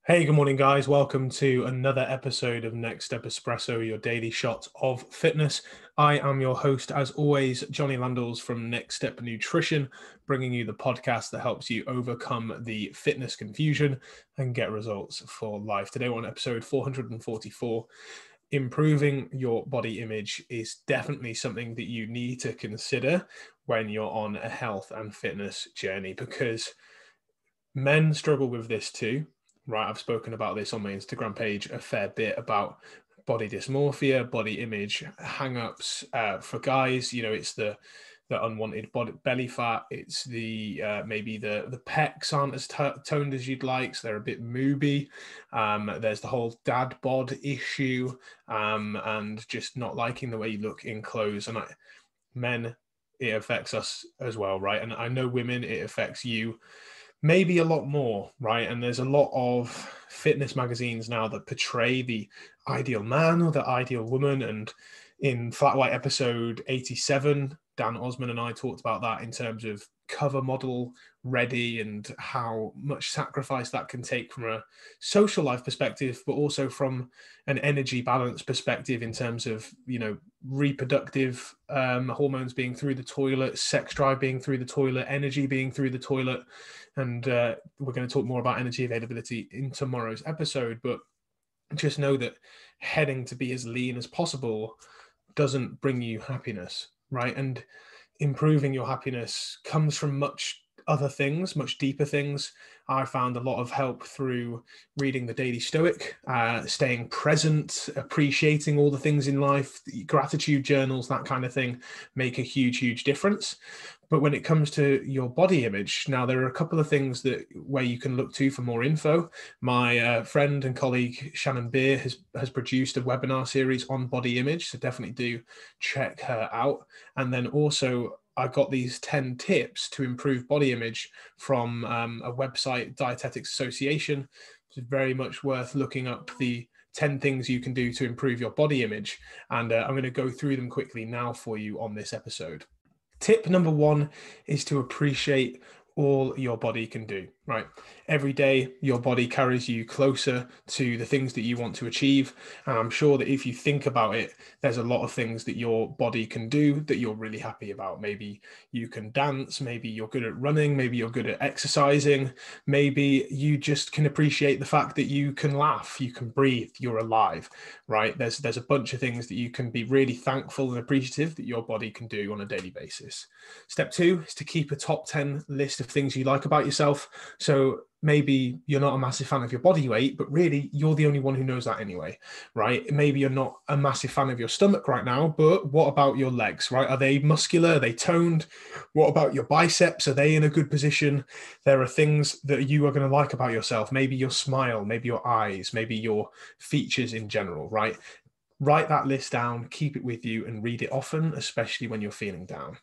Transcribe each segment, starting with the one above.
Hey, good morning, guys. Welcome to another episode of Next Step Espresso, your daily shot of fitness. I am your host, as always, Johnny Landals from Next Step Nutrition, bringing you the podcast that helps you overcome the fitness confusion and get results for life. Today, we're on episode 444. Improving your body image is definitely something that you need to consider when you're on a health and fitness journey, because men struggle with this too, right? I've spoken about this on my Instagram page a fair bit about body dysmorphia, body image hang-ups. For guys, it's the unwanted belly fat. It's the maybe the pecs aren't as toned as you'd like, so they're a bit mooby. There's the whole dad bod issue, and just not liking the way you look in clothes. And men, it affects us as well, right? And I know women, it affects you maybe a lot more, right? And there's a lot of fitness magazines now that portray the ideal man or the ideal woman. And in Flat White episode 87, Dan Osman and I talked about that in terms of cover model ready and how much sacrifice that can take from a social life perspective, but also from an energy balance perspective in terms of, reproductive hormones being through the toilet, sex drive being through the toilet, energy being through the toilet. And we're going to talk more about energy availability in tomorrow's episode. But just know that heading to be as lean as possible doesn't bring you happiness, right? And improving your happiness comes from much other things, much deeper things. I found a lot of help through reading the Daily Stoic, staying present, appreciating all the things in life, gratitude journals, that kind of thing make a huge, huge difference. But when it comes to your body image, now there are a couple of things where you can look to for more info. My friend and colleague Shannon Beer has produced a webinar series on body image, so definitely do check her out. And then also, I got these 10 tips to improve body image from a website, Dietetics Association. It's very much worth looking up the 10 things you can do to improve your body image. And I'm going to go through them quickly now for you on this episode. Tip number one is to appreciate all your body can do, right? Every day, your body carries you closer to the things that you want to achieve. And I'm sure that if you think about it, there's a lot of things that your body can do that you're really happy about. Maybe you can dance, maybe you're good at running, maybe you're good at exercising, maybe you just can appreciate the fact that you can laugh, you can breathe, you're alive, right? There's a bunch of things that you can be really thankful and appreciative that your body can do on a daily basis. Step two is to keep a top 10 list of things you like about yourself. So maybe you're not a massive fan of your body weight, but really you're the only one who knows that anyway, right? Maybe you're not a massive fan of your stomach right now, but what about your legs, right? Are they muscular? Are they toned? What about your biceps? Are they in a good position? There are things that you are going to like about yourself. Maybe your smile, maybe your eyes, maybe your features in general, right? Write that list down, keep it with you, and read it often, especially when you're feeling down.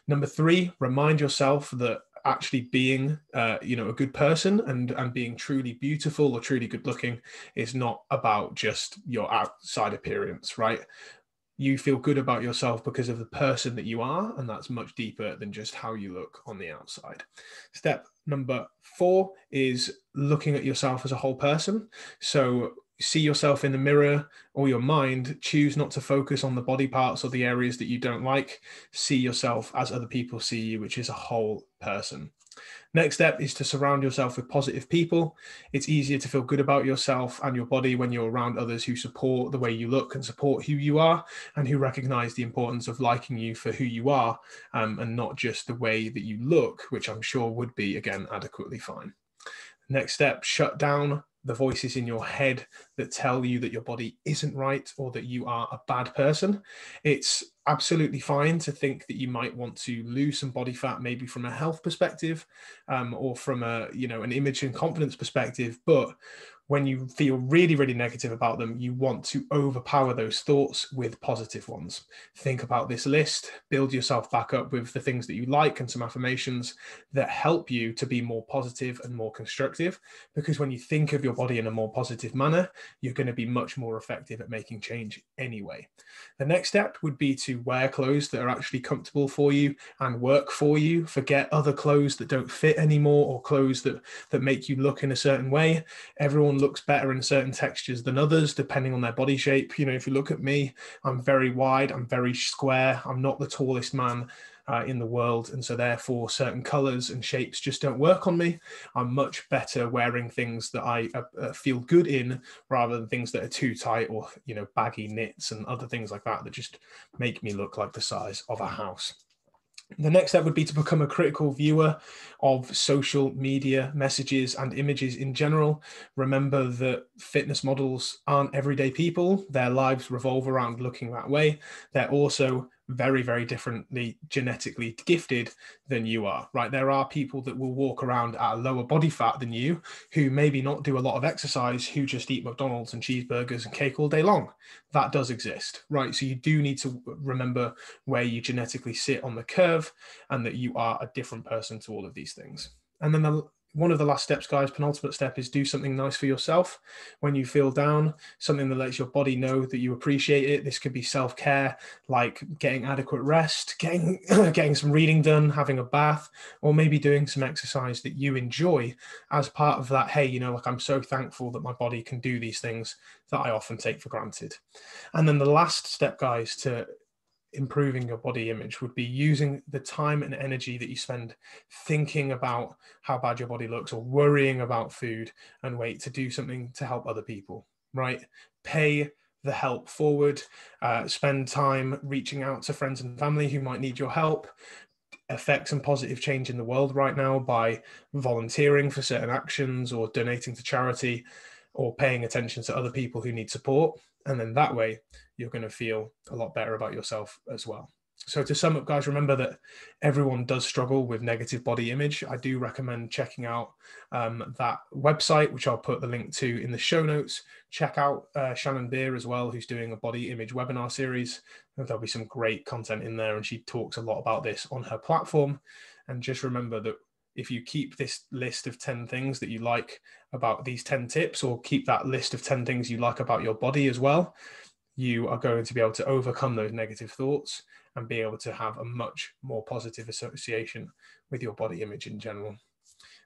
Number three, remind yourself that actually being a good person and being truly beautiful or truly good looking is not about just your outside appearance, right? You feel good about yourself because of the person that you are, and that's much deeper than just how you look on the outside. Step number four is looking at yourself as a whole person. So see yourself in the mirror or your mind, choose not to focus on the body parts or the areas that you don't like. See yourself as other people see you, which is a whole person. Next step is to surround yourself with positive people. It's easier to feel good about yourself and your body when you're around others who support the way you look and support who you are, and who recognize the importance of liking you for who you are, and not just the way that you look, which I'm sure would be, again, adequately fine. Next step, shut down the voices in your head that tell you that your body isn't right or that you are a bad person. It's absolutely fine to think that you might want to lose some body fat, maybe from a health perspective, or from an image and confidence perspective. But when you feel really, really negative about them, you want to overpower those thoughts with positive ones. Think about this list, build yourself back up with the things that you like and some affirmations that help you to be more positive and more constructive. Because when you think of your body in a more positive manner, you're going to be much more effective at making change anyway. The next step would be to wear clothes that are actually comfortable for you and work for you. Forget other clothes that don't fit anymore, or clothes that make you look in a certain way. Everyone looks better in certain textures than others, depending on their body shape. You know, if you look at me, I'm very wide, I'm very square, I'm not the tallest man in the world, and so therefore certain colors and shapes just don't work on me. I'm much better wearing things that I feel good in, rather than things that are too tight, or, you know, baggy knits and other things like that just make me look like the size of a house. The next step would be to become a critical viewer of social media messages and images in general. Remember that fitness models aren't everyday people. Their lives revolve around looking that way. They're also very, very differently genetically gifted than you are, right? There are people that will walk around at a lower body fat than you, who maybe not do a lot of exercise, who just eat McDonald's and cheeseburgers and cake all day long. That does exist, right? So you do need to remember where you genetically sit on the curve, and that you are a different person to all of these things. And then one of the last steps, guys, penultimate step, is do something nice for yourself when you feel down, something that lets your body know that you appreciate it. This could be self-care, like getting adequate rest, getting some reading done, having a bath, or maybe doing some exercise that you enjoy as part of that. Hey, you know, like, I'm so thankful that my body can do these things that I often take for granted. And then the last step, guys, to improving your body image would be using the time and energy that you spend thinking about how bad your body looks, or worrying about food and weight, to do something to help other people, right? Pay the help forward, spend time reaching out to friends and family who might need your help, affect some positive change in the world right now by volunteering for certain actions, or donating to charity, or paying attention to other people who need support. And then that way, you're going to feel a lot better about yourself as well. So to sum up, guys, remember that everyone does struggle with negative body image. I do recommend checking out that website, which I'll put the link to in the show notes. Check out Shannon Beer as well, who's doing a body image webinar series. There'll be some great content in there, and she talks a lot about this on her platform. And just remember that if you keep this list of 10 things that you like about these 10 tips, or keep that list of 10 things you like about your body as well, you are going to be able to overcome those negative thoughts and be able to have a much more positive association with your body image in general.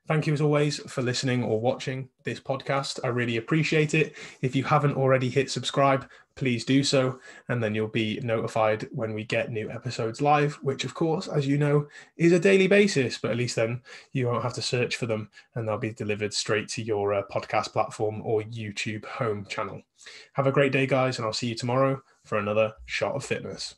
Thank you, as always, for listening or watching this podcast. I really appreciate it. If you haven't already hit subscribe, please do so, and then you'll be notified when we get new episodes live, which, of course, as you know, is a daily basis, but at least then you won't have to search for them, and they'll be delivered straight to your podcast platform or YouTube home channel. Have a great day, guys, and I'll see you tomorrow for another Shot of Fitness.